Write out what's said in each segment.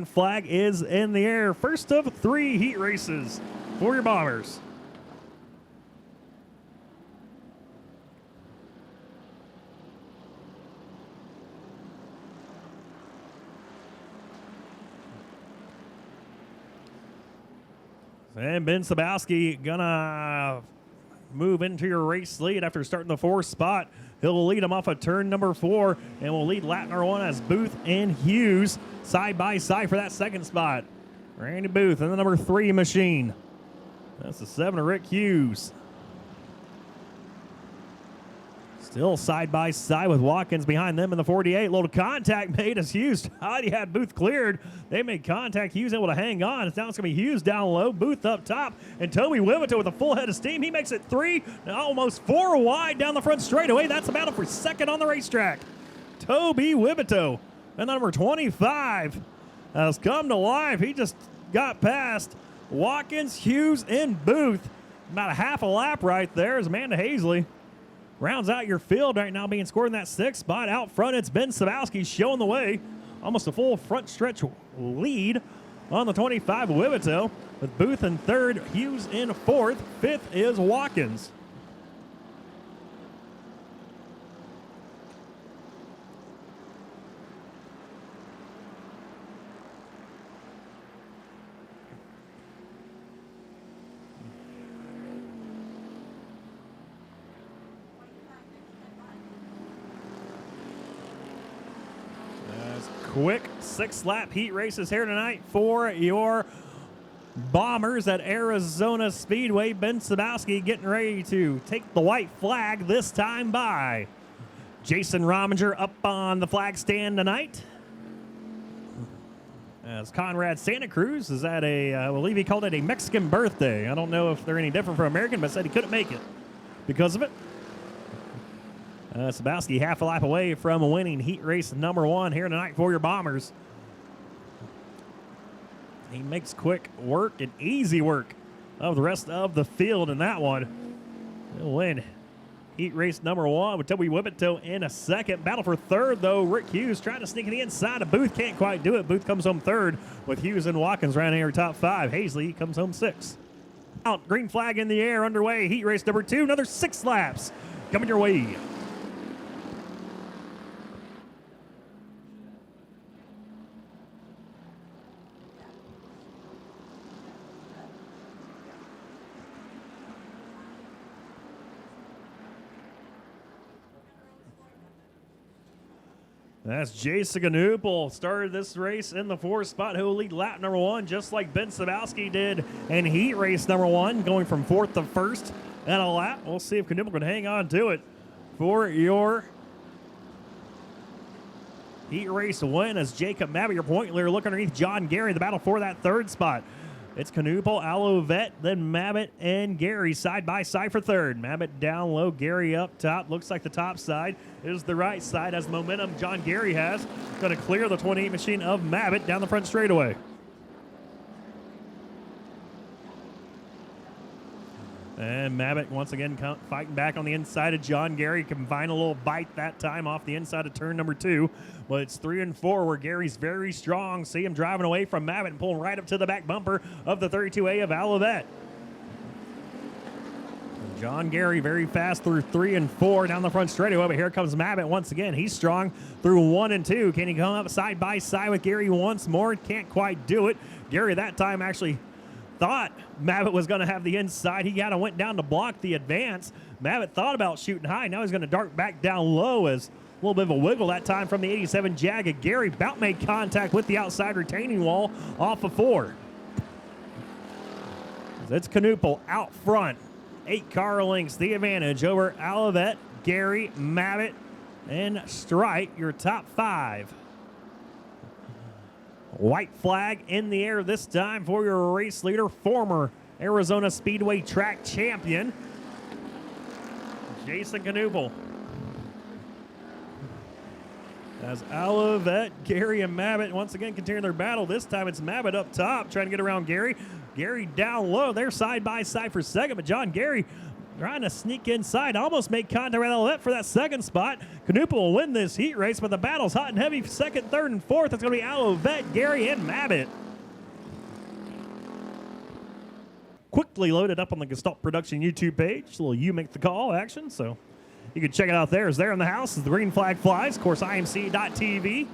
green flag is in the air. First of 3 heat races for your Bombers. And Ben Sabowski gonna move into your race lead after starting the 4th spot. He'll lead him off of turn number 4 and will lead lap number 1 as Booth and Hughes side by side for that 2nd spot. Randy Booth in the number 3 machine. That's the 7 of Rick Hughes. Still side by side with Watkins behind them in the 48. Little contact made as Hughes thought he had Booth cleared. They made contact. Hughes able to hang on. Now it's going to be Hughes down low, Booth up top, and Toby Wivito with a full head of steam. He makes it 3, almost 4 wide down the front straightaway. That's a battle for 2nd on the racetrack. Toby Wivito, and number 25, has come to life. He just got past Watkins, Hughes, and Booth. About a half a lap right there as Amanda Hazley rounds out your field right now, being scored in that 6th spot. Out front, it's Ben Sabowski showing the way. Almost a full front stretch lead on the 25 of Wivito, with Booth in 3rd, Hughes in 4th. 5th is Watkins. Quick 6-lap heat races here tonight for your Bombers at Arizona Speedway. Ben Sabowski getting ready to take the white flag, this time by Jason Rominger up on the flag stand tonight. As Conrad Santa Cruz is at I believe he called it a Mexican birthday. I don't know if they're any different from American, but said he couldn't make it because of it. Sabowski half a lap away from winning heat race number 1 here tonight for your Bombers. He makes quick work and easy work of the rest of the field in that one. He'll win heat race number 1 with Toby Wivito in a 2nd. Battle for 3rd, though. Rick Hughes trying to sneak in the inside of Booth. Can't quite do it. Booth comes home 3rd with Hughes and Watkins rounding our top 5. Hazley comes home 6th. Out, green flag in the air, underway. Heat race number 2. Another 6 laps coming your way. That's Jason Ganupel. Started this race in the 4th spot. Who will lead lap number 1, just like Ben Sabowski did in heat race number 1, going from 4th to 1st and a lap. We'll see if Ganupel can hang on to it for your heat race win, as Jacob Mabbitt, your point leader, look underneath John Gary. The battle for that 3rd spot. It's Ganupel, Alovet, then Mabbitt and Gary side by side for 3rd. Mabbitt down low, Gary up top. Looks like the top side is the right side as momentum John Gary has. Going to clear the 28 machine of Mabbitt down the front straightaway. And Mabbitt once again fighting back on the inside of John Gary. Can find a little bite that time off the inside of turn number 2. But it's 3 and 4 where Gary's very strong. See him driving away from Mabbitt and pulling right up to the back bumper of the 32A of Olivet. John Gary very fast through 3 and 4 down the front straightaway. But here comes Mabbitt once again. He's strong through 1 and 2. Can he come up side by side with Gary once more? Can't quite do it. Gary that time actually thought Mabbitt was going to have the inside. He kind of went down to block the advance. Mabbitt thought about shooting high. Now he's going to dart back down low as a little bit of a wiggle that time from the 87 Jag. Gary about made contact with the outside retaining wall off of 4. It's Ganupel out front. 8 car lengths, the advantage over Olivet, Gary, Mabbitt, and Strite, your top 5. White flag in the air this time for your race leader, former Arizona Speedway track champion, Jason Ganupel. As Olivet, Gary, and Mabbitt once again continue their battle. This time it's Mabbitt up top trying to get around Gary. Gary down low. They're side by side for 2nd, but John Gary trying to sneak inside, almost make contact with Elevette for that second spot. Canupa will win this heat race, but the battle's hot and heavy. Second, third, and fourth. It's going to be Elevette, Gary, and Mabbitt. Quickly loaded up on the Gestalt Production YouTube page. A little You Make the Call action, so you can check it out there. It's there in the house as the green flag flies. Of course, IMC.TV.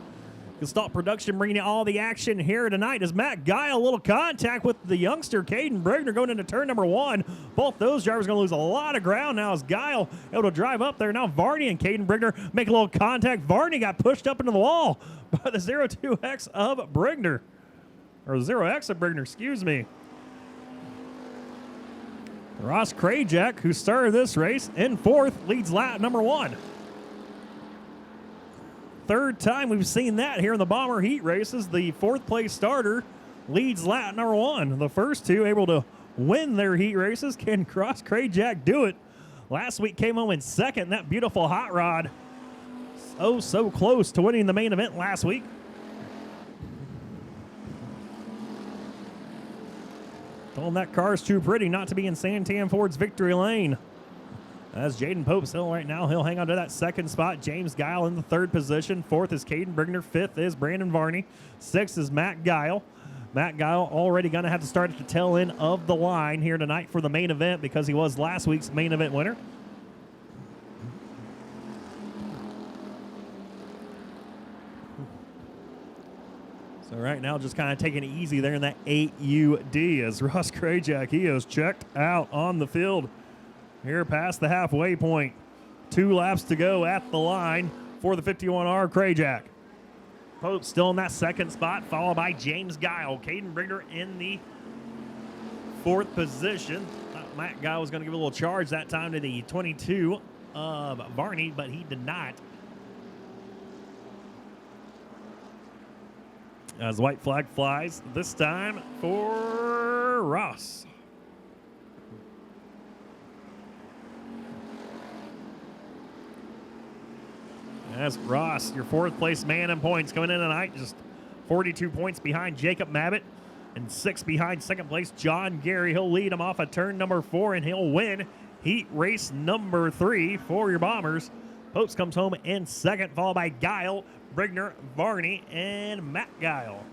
Gestalt Production bringing you all the action here tonight as Matt Guile, a little contact with the youngster Caden Brigner going into turn number 1. Both those drivers going to lose a lot of ground now as Guile able to drive up there. Now Varney and Caden Brigner make a little contact. Varney got pushed up into the wall by the 02X of Brigner. Or 0X of Brigner, excuse me. Ross Krajak, who started this race in 4th, leads lap number 1. Third time we've seen that here in the Bomber Heat races. The 4th place starter leads lap number 1. The first two able to win their heat races. Can Ross Krajak do it? Last week came home in 2nd. That beautiful hot rod. So close to winning the main event last week. Told him that car's too pretty not to be in Santan Ford's victory lane. As Jaden Pope still right now, he'll hang on to that second spot. James Guile in the 3rd position. 4th is Caden Brigner. 5th is Brandon Varney. 6th is Matt Guile. Matt Guile already going to have to start at the tail end of the line here tonight for the main event because he was last week's main event winner. So right now, just kind of taking it easy there in that 8UD as Ross Krajak, he is checked out on the field here past the halfway point. 2 laps to go at the line for the 51R Krajak. Pope still in that 2nd spot, followed by James Guile. Caden Brigner in the 4th position. Matt Guile was going to give a little charge that time to the 22 of Varney, but he did not. As the white flag flies, this time for Ross. As Ross, your 4th place man in points coming in tonight, just 42 points behind Jacob Mabbitt and 6 behind 2nd place John Gary. He'll lead him off of turn number 4 and he'll win heat race number 3 for your Bombers. Popes comes home in 2nd, followed by Guile, Brigner, Varney, and Matt Guile.